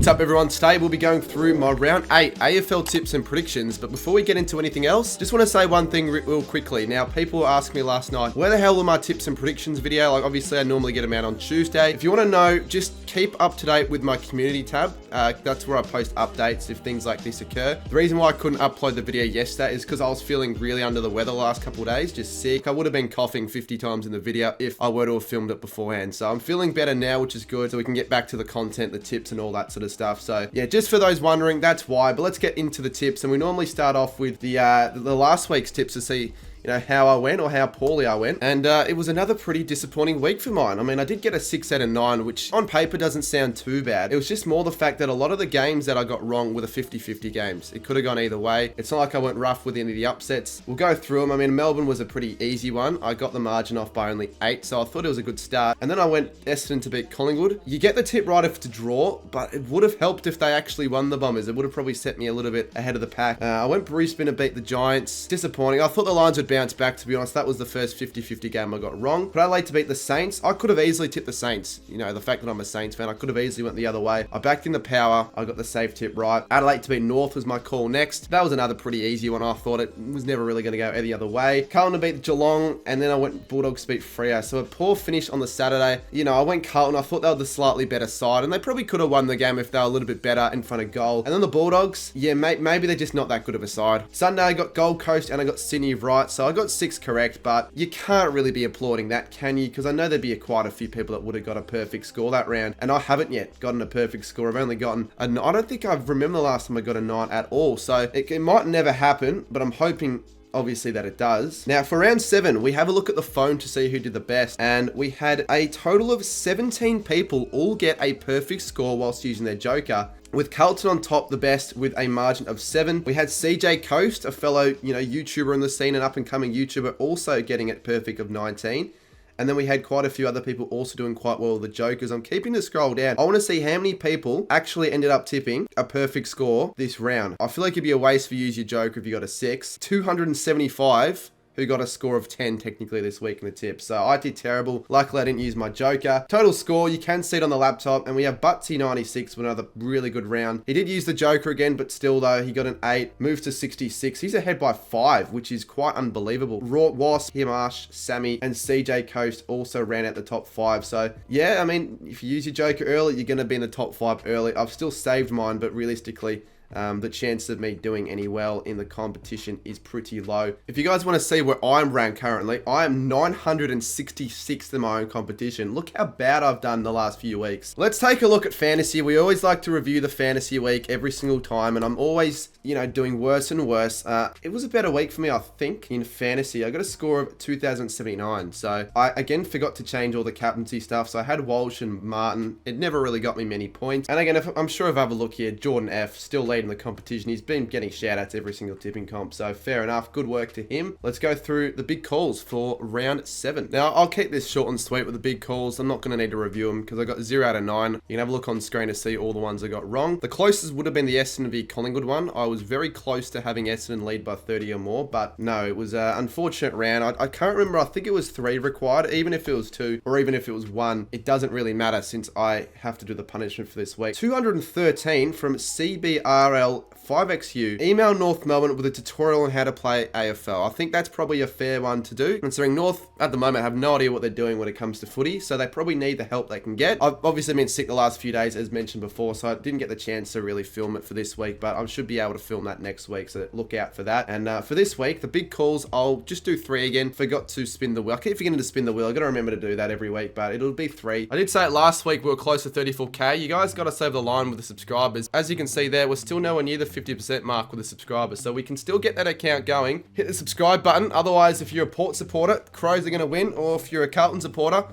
What's up everyone, today we'll be going through my round 8 AFL tips and predictions, but before we get into anything else, just want to say one thing real quickly. Now, people asked me last night, where the hell are my tips and predictions video? Like, obviously I normally get them out on Tuesday. If you want to know, just keep up to date with my community tab. That's where I post updates if things like this occur. The reason why I couldn't upload the video yesterday is because I was feeling really under the weather the last couple of days, just sick. I would have been coughing 50 times in the video if I were to have filmed it beforehand. So I'm feeling better now, which is good, so we can get back to the content, the tips and all that sort of stuff. So yeah, just for those wondering, that's why. But let's get into the tips, and we normally start off with the last week's tips to see, you know, how I went or how poorly I went. And it was another pretty disappointing week for mine. I mean, I did get a 6 out of 9, which on paper doesn't sound too bad. It was just more the fact that a lot of the games that I got wrong were the 50-50 games. It could have gone either way. It's not like I went rough with any of the upsets. We'll go through them. I mean, Melbourne was a pretty easy one. I got the margin off by only 8, so I thought it was a good start. And then I went Essendon to beat Collingwood. You get the tip right if it's a draw, but it would have helped if they actually won the Bombers. It would have probably set me a little bit ahead of the pack. I went Brisbane to beat the Giants. Disappointing. I thought the Lions would bounce back, to be honest. That was the first 50-50 game I got wrong. But Adelaide to beat the Saints. I could have easily tipped the Saints. You know, the fact that I'm a Saints fan, I could have easily went the other way. I backed in the power. I got the safe tip right. Adelaide to beat North was my call next. That was another pretty easy one. I thought it was never really going to go any other way. Carlton to beat Geelong, and then I went Bulldogs to beat Freo. So a poor finish on the Saturday. You know, I went Carlton. I thought they were the slightly better side, and they probably could have won the game if they were a little bit better in front of goal. And then the Bulldogs, yeah, maybe they're just not that good of a side. Sunday, I got Gold Coast and I got Sydney right. So I got 6 correct, but you can't really be applauding that, can you? Because I know there'd be quite a few people that would have got a perfect score that round, and I haven't yet gotten a perfect score. I've only gotten a 9. I don't think I remember the last time I got a 9 at all, so it might never happen, but I'm hoping obviously that it does. Now for round 7, we have a look at the phone to see who did the best, and we had a total of 17 people all get a perfect score whilst using their joker, with Carlton on top, the best, with a margin of 7. We had CJ Coast, a fellow, you know, YouTuber in the scene, an up-and-coming YouTuber, also getting it perfect of 19. And then we had quite a few other people also doing quite well with the jokers. I'm keeping the scroll down. I want to see how many people actually ended up tipping a perfect score this round. I feel like it'd be a waste for you to use your joker if you got a 6. 275 who got a score of 10 technically this week in the tip. So I did terrible. Luckily, I didn't use my joker. Total score, you can see it on the laptop, and we have Butsy96 with another really good round. He did use the joker again, but still though, he got an 8, moves to 66. He's ahead by 5, which is quite unbelievable. Wasp, Himash, Sammy, and CJ Coast also ran out the top 5. So yeah, I mean, if you use your joker early, you're going to be in the top 5 early. I've still saved mine, but realistically, the chance of me doing any well in the competition is pretty low. If you guys want to see where I'm ranked currently, I am 966th in my own competition. Look how bad I've done the last few weeks. Let's take a look at fantasy. We always like to review the fantasy week every single time, and I'm always, you know, doing worse and worse. It was a better week for me, I think, in fantasy. I got a score of 2,079. So I, again, forgot to change all the captaincy stuff. So I had Walsh and Martin. It never really got me many points. And again, I'm sure if I have a look here, Jordan F. still leading the competition. He's been getting shout outs every single tipping comp, so fair enough. Good work to him. Let's go through the big calls for round 7. Now I'll keep this short and sweet with the big calls. I'm not going to need to review them because I got 0 out of 9. You can have a look on screen to see all the ones I got wrong. The closest would have been the Essendon v Collingwood one. I was very close to having Essendon lead by 30 or more, but no, it was an unfortunate round. I can't remember. I think it was 3 required. Even if it was 2 or even if it was 1, it doesn't really matter since I have to do the punishment for this week. 213 from CBRL 5XU. Email North Melbourne with a tutorial on how to play AFL. I think that's probably a fair one to do, considering North at the moment have no idea what they're doing when it comes to footy, so they probably need the help they can get. I've obviously been sick the last few days, as mentioned before, so I didn't get the chance to really film it for this week, but I should be able to film that next week, so look out for that. And for this week, the big calls, I'll just do 3 again. Forgot to spin the wheel. I keep forgetting to spin the wheel. I gotta remember to do that every week, but it'll be 3. I did say it last week, we were close to 34k. You guys gotta save the line with the subscribers. As you can see there, we're still nowhere near the 50% mark with the subscribers, so we can still get that account going. Hit the subscribe button. Otherwise, if you're a Port supporter, Crows are going to win, or if you're a Carlton supporter,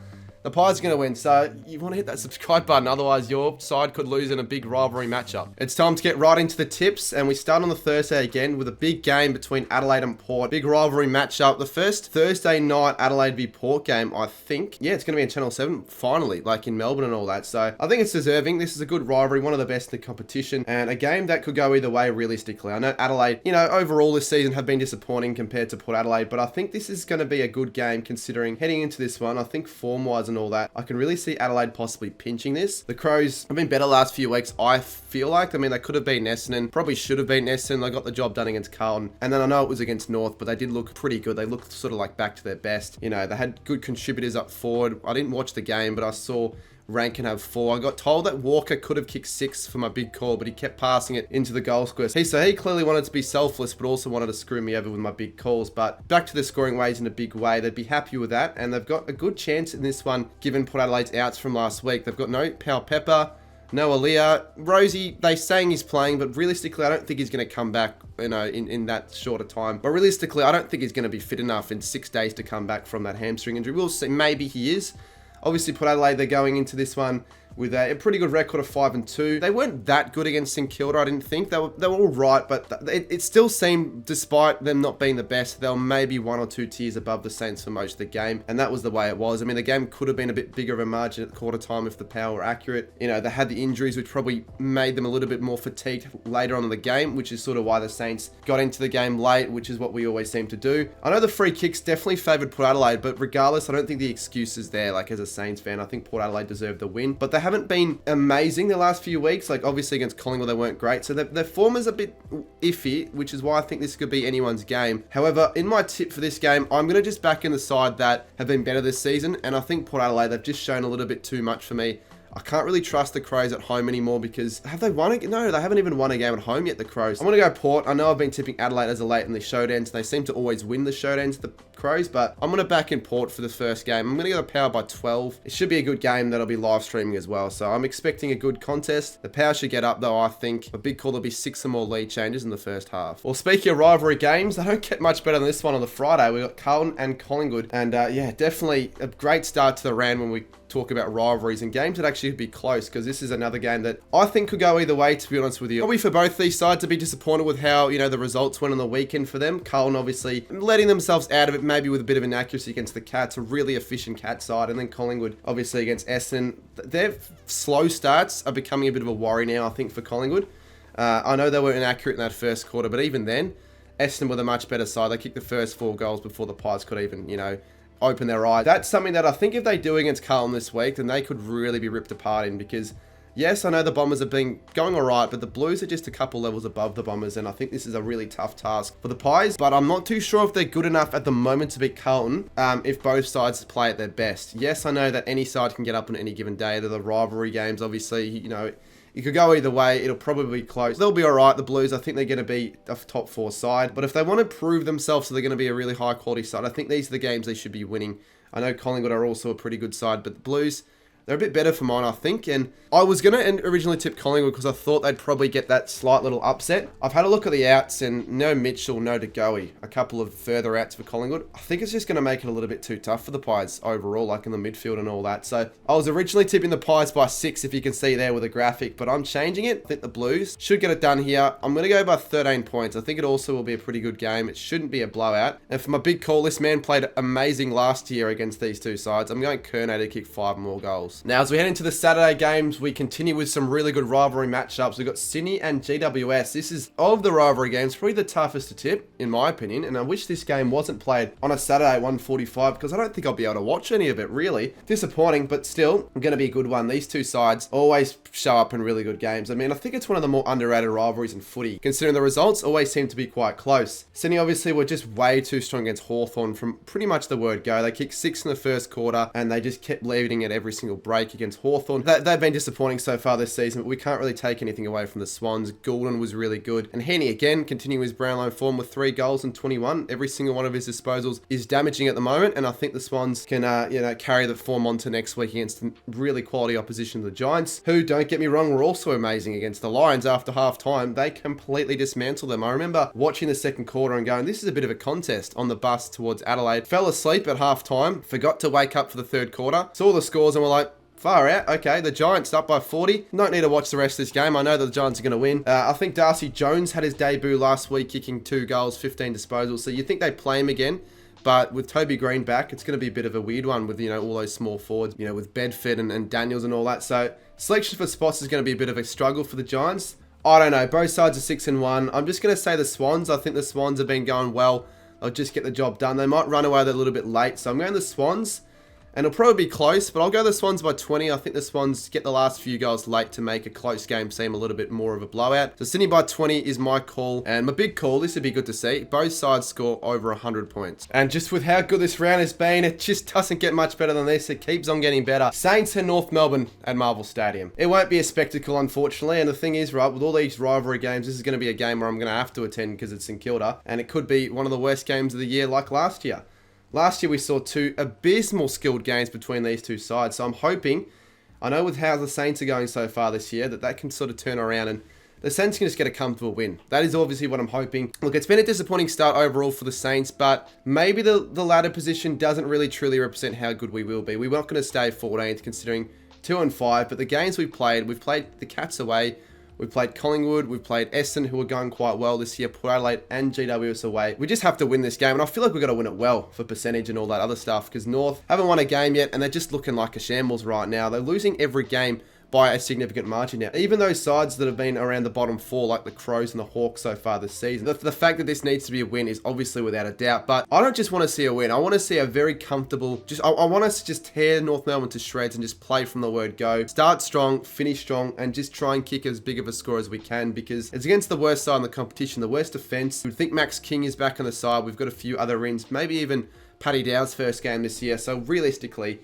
the Pies are going to win. So you want to hit that subscribe button, otherwise your side could lose in a big rivalry matchup. It's time to get right into the tips, and we start on the Thursday again with a big game between Adelaide and Port. Big rivalry matchup. The first Thursday night Adelaide v Port game, I think. Yeah, it's going to be on Channel 7, finally, like in Melbourne and all that. So I think it's deserving. This is a good rivalry, one of the best in the competition, and a game that could go either way realistically. I know Adelaide, you know, overall this season have been disappointing compared to Port Adelaide, but I think this is going to be a good game considering heading into this one. I think form-wise, and all that, I can really see Adelaide possibly pinching this. The Crows have been better last few weeks, I feel like. I mean, they could have beaten Essendon, probably should have beaten Essendon. They got the job done against Carlton. And then I know it was against North, but they did look pretty good. They looked sort of like back to their best. You know, they had good contributors up forward. I didn't watch the game, but I saw Rankin have 4. I got told that Walker could have kicked 6 for my big call, but he kept passing it into the goal square. So he clearly wanted to be selfless, but also wanted to screw me over with my big calls. But back to the scoring ways in a big way. They'd be happy with that, and they've got a good chance in this one, given Port Adelaide's outs from last week. They've got no Pal Pepper, no Aaliyah. Rosie, they saying he's playing, but realistically, I don't think he's going to come back, you know, in that shorter time. But realistically, I don't think he's going to be fit enough in 6 days to come back from that hamstring injury. We'll see. Maybe he is. Obviously, Port Adelaide, they're going into this one with a pretty good record of 5-2. They weren't that good against St Kilda, I didn't think. They were all right, but it still seemed, despite them not being the best, they were maybe 1 or 2 tiers above the Saints for most of the game, and that was the way it was. I mean, the game could have been a bit bigger of a margin at the quarter time if the power were accurate. You know, they had the injuries, which probably made them a little bit more fatigued later on in the game, which is sort of why the Saints got into the game late, which is what we always seem to do. I know the free kicks definitely favoured Port Adelaide, but regardless, I don't think the excuse is there. Like, as a Saints fan, I think Port Adelaide deserved the win, but they haven't been amazing the last few weeks. Like, obviously against Collingwood, they weren't great, so their form is a bit iffy, which is why I think this could be anyone's game. However, in my tip for this game, I'm going to just back in the side that have been better this season, and I think Port Adelaide, they've just shown a little bit too much for me. I can't really trust the Crows at home anymore, because have they won it? No, they haven't even won a game at home yet, the Crows. I'm going to go Port. I know I've been tipping Adelaide as a late in the showdowns. They seem to always win the showdowns, the Crows, but I'm going to back in Port for the first game. I'm going to go Power by 12. It should be a good game that I'll be live streaming as well, so I'm expecting a good contest. The Power should get up, though, I think. A big call, there'll be 6 or more lead changes in the first half. Well, speaking of rivalry games, they don't get much better than this one on the Friday. We've got Carlton and Collingwood, and yeah, definitely a great start to the round when we talk about rivalries and games that actually could be close, because this is another game that I think could go either way, to be honest with you. Probably for both these sides to be disappointed with how, you know, the results went on the weekend for them. Carlton obviously letting themselves out of it, maybe with a bit of inaccuracy against the Cats, a really efficient Cat side, and then Collingwood obviously against Essendon. Their slow starts are becoming a bit of a worry now, I think, for Collingwood. I know they were inaccurate in that first quarter, but even then, Essendon were the much better side. They kicked the first 4 goals before the Pies could even, you know, open their eyes. That's something that I think if they do against Carlton this week, then they could really be ripped apart in, because yes, I know the Bombers have been going alright, but the Blues are just a couple levels above the Bombers, and I think this is a really tough task for the Pies, but I'm not too sure if they're good enough at the moment to beat Carlton if both sides play at their best. Yes, I know that any side can get up on any given day. They're the rivalry games, obviously, you know, it could go either way. It'll probably be close. They'll be alright, the Blues. I think they're going to be a top 4 side, but if they want to prove themselves so they're going to be a really high quality side, I think these are the games they should be winning. I know Collingwood are also a pretty good side, but the Blues, they're a bit better for mine, I think. And I was going to originally tip Collingwood because I thought they'd probably get that slight little upset. I've had a look at the outs, and no Mitchell, no DeGoey. A couple of further outs for Collingwood. I think it's just going to make it a little bit too tough for the Pies overall, like in the midfield and all that. So I was originally tipping the Pies by 6, if you can see there with a graphic, but I'm changing it. I think the Blues should get it done here. I'm going to go by 13 points. I think it also will be a pretty good game. It shouldn't be a blowout. And for my big call, this man played amazing last year against these two sides. I'm going Kerno to kick 5 more goals. Now, as we head into the Saturday games, we continue with some really good rivalry matchups. We've got Sydney and GWS. This is, of the rivalry games, probably the toughest to tip, in my opinion, and I wish this game wasn't played on a Saturday at 1:45, because I don't think I'll be able to watch any of it, really. Disappointing, but still, going to be a good one. These two sides always show up in really good games. I mean, I think it's one of the more underrated rivalries in footy, considering the results always seem to be quite close. Sydney obviously were just way too strong against Hawthorn from pretty much the word go. They kicked 6 in the first quarter, and they just kept leading at every single break against Hawthorn. They've been disappointing so far this season, but we can't really take anything away from the Swans. Goulden was really good. And Heaney, again, continuing his Brownlow form with 3 goals and 21. Every single one of his disposals is damaging at the moment, and I think the Swans can, carry the form on to next week against really quality opposition, the Giants, who, don't get me wrong, were also amazing against the Lions after half-time. They completely dismantled them. I remember watching the second quarter and going, this is a bit of a contest on the bus towards Adelaide. Fell asleep at half-time, forgot to wake up for the third quarter, saw the scores and were like, far out. Okay, the Giants up by 40. Don't need to watch the rest of this game. I know that the Giants are going to win. I think Darcy Jones had his debut last week, kicking 2 goals, 15 disposals. So you think they play him again. But with Toby Green back, it's going to be a bit of a weird one with, all those small forwards, with Bedford and Daniels and all that. So selection for spots is going to be a bit of a struggle for the Giants. I don't know. Both sides are 6-1. I'm just going to say the Swans. I think the Swans have been going well. They'll just get the job done. They might run away with it a little bit late. So I'm going the Swans. And it'll probably be close, but I'll go the Swans by 20. I think the Swans get the last few goals late to make a close game seem a little bit more of a blowout. So Sydney by 20 is my call. And my big call, this would be good to see. Both sides score over 100 points. And just with how good this round has been, it just doesn't get much better than this. It keeps on getting better. Saints and North Melbourne at Marvel Stadium. It won't be a spectacle, unfortunately. And the thing is, right, with all these rivalry games, this is going to be a game where I'm going to have to attend because it's in Kilda. And it could be one of the worst games of the year like last year. Last year we saw two abysmal skilled games between these two sides. So I'm hoping, I know with how the Saints are going so far this year, that can sort of turn around and the Saints can just get a comfortable win. That is obviously what I'm hoping. Look, it's been a disappointing start overall for the Saints, but maybe the ladder position doesn't really truly represent how good we will be. We're not going to stay 14th considering 2 and 5, but the games we've played the Cats away. We've played Collingwood, we've played Essendon, who are going quite well this year, Port Adelaide and GWS away. We just have to win this game, and I feel like we've got to win it well for percentage and all that other stuff, because North haven't won a game yet, and they're just looking like a shambles right now. They're losing every game by a significant margin now. Even those sides that have been around the bottom 4, like the Crows and the Hawks so far this season, the fact that this needs to be a win is obviously without a doubt, but I don't just want to see a win. I want to see a very comfortable, I want us to just tear North Melbourne to shreds and just play from the word go. Start strong, finish strong, and just try and kick as big of a score as we can, because it's against the worst side in the competition, the worst defence. You'd think Max King is back on the side. We've got a few other wins, maybe even Paddy Dow's first game this year, so realistically,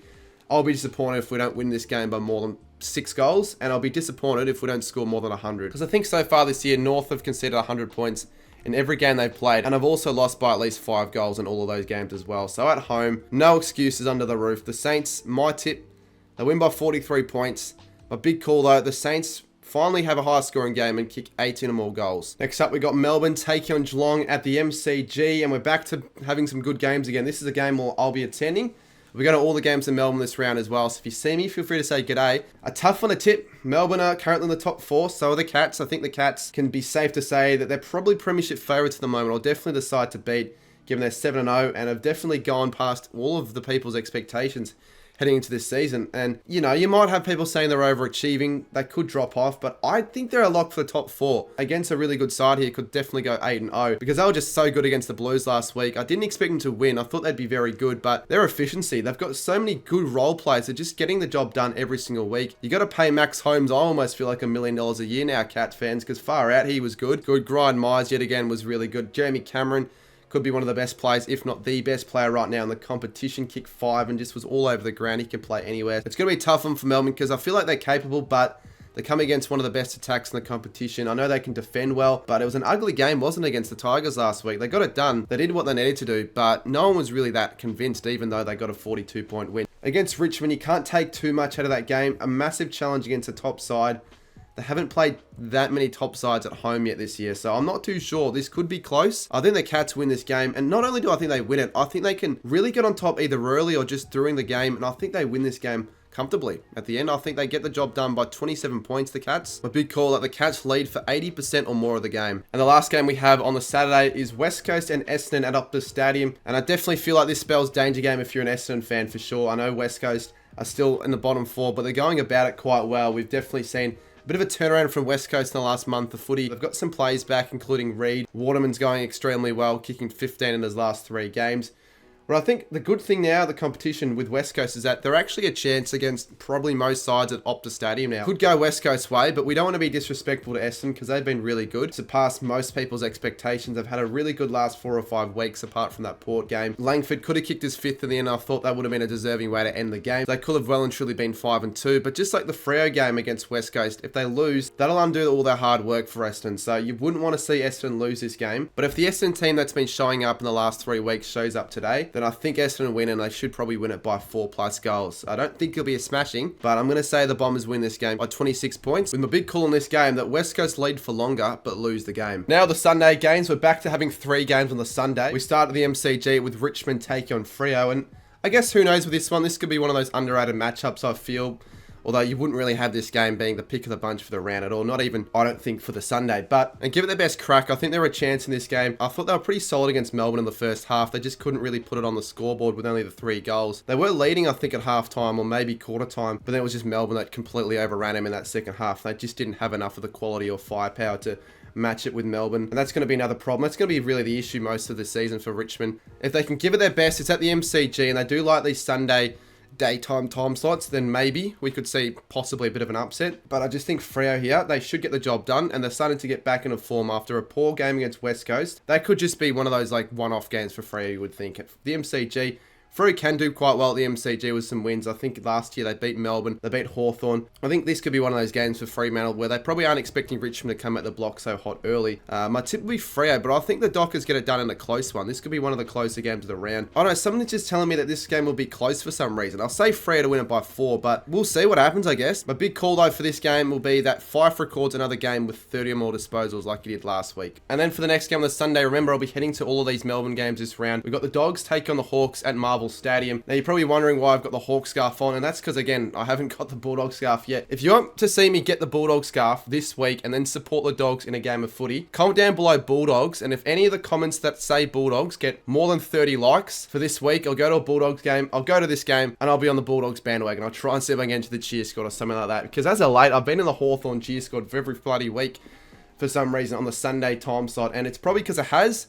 I'll be disappointed if we don't win this game by more than 6 goals, and I'll be disappointed if we don't score more than 100. Because I think so far this year, North have conceded 100 points in every game they've played, and I've also lost by at least 5 goals in all of those games as well. So at home, no excuses under the roof. The Saints, my tip, they win by 43 points. My big call though, the Saints finally have a high scoring game and kick 18 or more goals. Next up, we got Melbourne taking on Geelong at the MCG, and we're back to having some good games again. This is a game I'll be attending. We go to all the games in Melbourne this round as well, so if you see me, feel free to say g'day. A tough one to tip. Melbourne are currently in the top 4, so are the Cats. I think the Cats can be safe to say that they're probably premiership favourites at the moment, or definitely the side to beat, given they're 7-0, and have definitely gone past all of the people's expectations heading into this season. And, you know, you might have people saying they're overachieving. They could drop off, but I think they're a lock for the top 4. Against a really good side here, could definitely go 8-0, because they were just so good against the Blues last week. I didn't expect them to win. I thought they'd be very good, but their efficiency, they've got so many good role players. They're just getting the job done every single week. You got to pay Max Holmes, I almost feel like $1 million a year now, Cats fans, because far out, he was good. Brian Myers, yet again, was really good. Jeremy Cameron could be one of the best players, if not the best player right now in the competition. Kicked 5 and just was all over the ground. He can play anywhere. It's going to be a tough one for Melbourne because I feel like they're capable, but they come against one of the best attacks in the competition. I know they can defend well, but it was an ugly game, wasn't it, against the Tigers last week? They got it done. They did what they needed to do, but no one was really that convinced, even though they got a 42-point win. Against Richmond, you can't take too much out of that game. A massive challenge against the top side. They haven't played that many top sides at home yet this year, so I'm not too sure. This could be close. I think the Cats win this game, and not only do I think they win it, I think they can really get on top either early or just during the game, and I think they win this game comfortably. At the end, I think they get the job done by 27 points, the Cats. My big call that the Cats lead for 80% or more of the game. And the last game we have on the Saturday is West Coast and Essendon at Optus Stadium, and I definitely feel like this spells danger game if you're an Essendon fan for sure. I know West Coast are still in the bottom 4, but they're going about it quite well. We've definitely seen bit of a turnaround from West Coast in the last month of footy. They've got some plays back, including Reed. Waterman's going extremely well, kicking 15 in his last 3 games. But I think the good thing now, the competition with West Coast, is that they're actually a chance against probably most sides at Optus Stadium now. Could go West Coast way, but we don't want to be disrespectful to Essendon because they've been really good. Surpassed most people's expectations. They've had a really good last 4 or 5 weeks apart from that Port game. Langford could have kicked his 5th in the end. I thought that would have been a deserving way to end the game. They could have well and truly been 5-2, but just like the Freo game against West Coast, if they lose, that'll undo all their hard work for Essendon. So you wouldn't want to see Essendon lose this game. But if the Essendon team that's been showing up in the last 3 weeks shows up today, then I think Essendon win, and they should probably win it by 4+ goals. I don't think it'll be a smashing, but I'm going to say the Bombers win this game by 26 points, with my big call in this game that West Coast lead for longer, but lose the game. Now the Sunday games, we're back to having 3 games on the Sunday. We start at the MCG with Richmond taking on Freo, and I guess who knows with this one, this could be one of those underrated matchups, I feel. Although you wouldn't really have this game being the pick of the bunch for the round at all. Not even, I don't think, for the Sunday. But, and give it their best crack, I think they're a chance in this game. I thought they were pretty solid against Melbourne in the first half. They just couldn't really put it on the scoreboard with only the 3 goals. They were leading, I think, at half-time or maybe quarter-time. But then it was just Melbourne that completely overran them in that second half. They just didn't have enough of the quality or firepower to match it with Melbourne. And that's going to be another problem. That's going to be really the issue most of the season for Richmond. If they can give it their best, it's at the MCG, and they do like these Sunday daytime time slots, then maybe we could see possibly a bit of an upset. But I just think Freo here, they should get the job done, and they're starting to get back into form after a poor game against West Coast. That could just be one of those like one-off games for Freo, you would think. At the MCG, Freo can do quite well at the MCG with some wins. I think last year they beat Melbourne, they beat Hawthorn. I think this could be one of those games for Fremantle where they probably aren't expecting Richmond to come at the block so hot early. My tip would be Freo, but I think the Dockers get it done in a close one. This could be one of the closer games of the round. I don't know, something's just telling me that this game will be close for some reason. I'll say Freo to win it by 4, but we'll see what happens, I guess. My big call though for this game will be that Fife records another game with 30 or more disposals like he did last week. And then for the next game on the Sunday, remember I'll be heading to all of these Melbourne games this round. We've got the Dogs take on the Hawks at Marvel Stadium. Now you're probably wondering why I've got the Hawk scarf on, and that's because again I haven't got the Bulldog scarf yet. If you want to see me get the Bulldog scarf this week and then support the Dogs in a game of footy, comment down below Bulldogs, and if any of the comments that say Bulldogs get more than 30 likes for this week, I'll go to a Bulldogs game, I'll go to this game, and I'll be on the Bulldogs bandwagon. I'll try and see if I can get into the cheer squad or something like that, because as of late I've been in the Hawthorn cheer squad for every bloody week for some reason on the Sunday time slot, and it's probably because it has.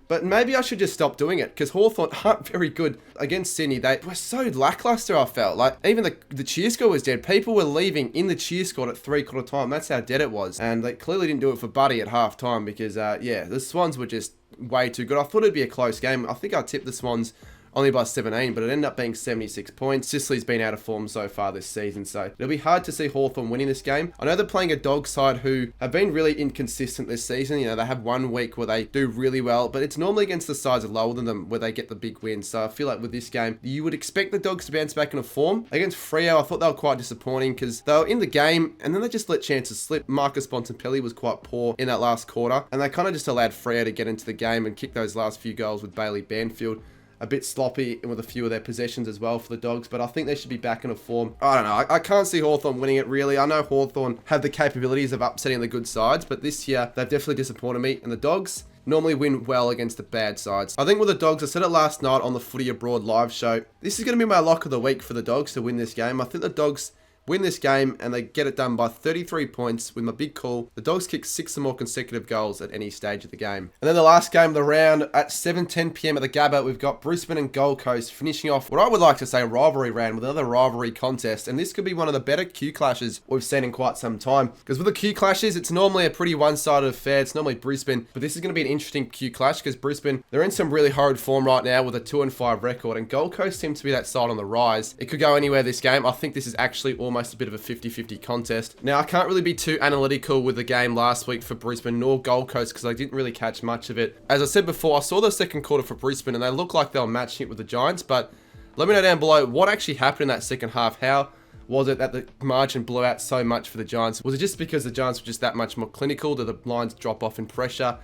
But maybe I should just stop doing it, because Hawthorn aren't very good against Sydney. They were so lackluster, I felt. Like, even the cheer squad was dead. People were leaving in the cheer squad at 3/4 time. That's how dead it was. And they clearly didn't do it for Buddy at half time, because, yeah, the Swans were just way too good. I thought it'd be a close game. I think I tipped the Swans only by 17, but it ended up being 76 points. Sicily's been out of form so far this season, so it'll be hard to see Hawthorn winning this game. I know they're playing a Dog side who have been really inconsistent this season. You know, they have one week where they do really well, but it's normally against the sides lower than them where they get the big wins. So I feel like with this game, you would expect the Dogs to bounce back into form. Against Freo, I thought they were quite disappointing because they were in the game and then they just let chances slip. Marcus Bontempelli was quite poor in that last quarter, and they kind of just allowed Freo to get into the game and kick those last few goals with Bailey Banfield. A bit sloppy with a few of their possessions as well for the Dogs, but I think they should be back into form. I don't know. I can't see Hawthorn winning it, really. I know Hawthorn have the capabilities of upsetting the good sides, but this year, they've definitely disappointed me. And the Dogs normally win well against the bad sides. I think with the Dogs, I said it last night on the Footy Abroad live show, this is going to be my lock of the week for the Dogs to win this game. I think the Dogs win this game and they get it done by 33 points with my big call. The Dogs kick 6 or more consecutive goals at any stage of the game. And then the last game of the round at 7:10 PM at the Gabba, we've got Brisbane and Gold Coast finishing off what I would like to say a rivalry round with another rivalry contest. And this could be one of the better Q clashes we've seen in quite some time. Because with the Q clashes, it's normally a pretty one-sided affair. It's normally Brisbane, but this is going to be an interesting Q clash because Brisbane, they're in some really horrid form right now with a 2-5 record, and Gold Coast seems to be that side on the rise. It could go anywhere this game. I think this is actually almost a bit of a 50-50 contest. Now, I can't really be too analytical with the game last week for Brisbane nor Gold Coast because I didn't really catch much of it. As I said before, I saw the second quarter for Brisbane and they looked like they were matching it with the Giants, but let me know down below what actually happened in that second half. How was it that the margin blew out so much for the Giants? Was it just because the Giants were just that much more clinical? Did the lines drop off in pressure?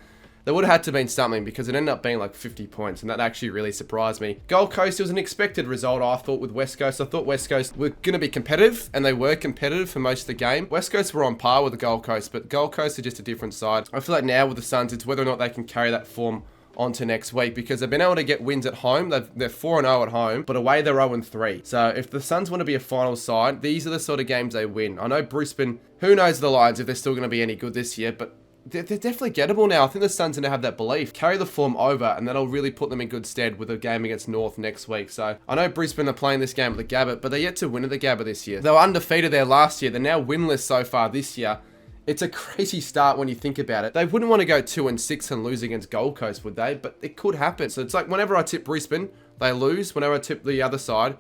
There would have had to have been something because it ended up being like 50 points, and that actually really surprised me. Gold Coast, it was an expected result, I thought, with West Coast. I thought West Coast were going to be competitive, and they were competitive for most of the game. West Coast were on par with the Gold Coast, but Gold Coast are just a different side. I feel like now with the Suns, it's whether or not they can carry that form onto next week because they've been able to get wins at home. They're 4-0 at home, but away they're 0-3. So if the Suns want to be a final side, these are the sort of games they win. I know Brisbane, who knows the Lions if they're still going to be any good this year, but they're definitely gettable now. I think the Suns are going to have that belief. Carry the form over, and that'll really put them in good stead with a game against North next week. So I know Brisbane are playing this game at the Gabba, but they're yet to win at the Gabba this year. They were undefeated there last year. They're now winless so far this year. It's a crazy start when you think about it. They wouldn't want to go 2-6 and lose against Gold Coast, would they? But it could happen. So it's like whenever I tip Brisbane, they lose. Whenever I tip the other side,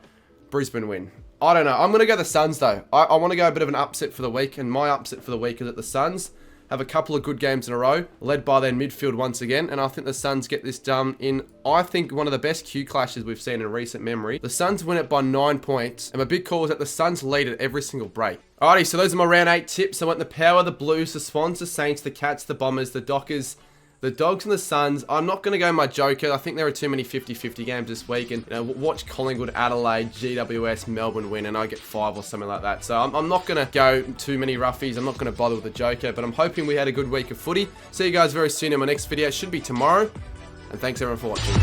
Brisbane win. I don't know. I'm going to go the Suns, though. I want to go a bit of an upset for the week, and my upset for the week is that the Suns have a couple of good games in a row, led by their midfield once again, and I think the Suns get this done in, I think, one of the best Q clashes we've seen in recent memory. The Suns win it by 9 points, and my big call is that the Suns lead at every single break. Alrighty, so those are my round 8 tips. I went the Power, the Blues, the Swans, the Saints, the Cats, the Bombers, the Dockers, the Dogs and the Suns. I'm not going to go my Joker. I think there are too many 50-50 games this week. And watch Collingwood, Adelaide, GWS, Melbourne win, and I get 5 or something like that. So I'm not going to go too many roughies. I'm not going to bother with the Joker. But I'm hoping we had a good week of footy. See you guys very soon in my next video. It should be tomorrow. And thanks everyone for watching.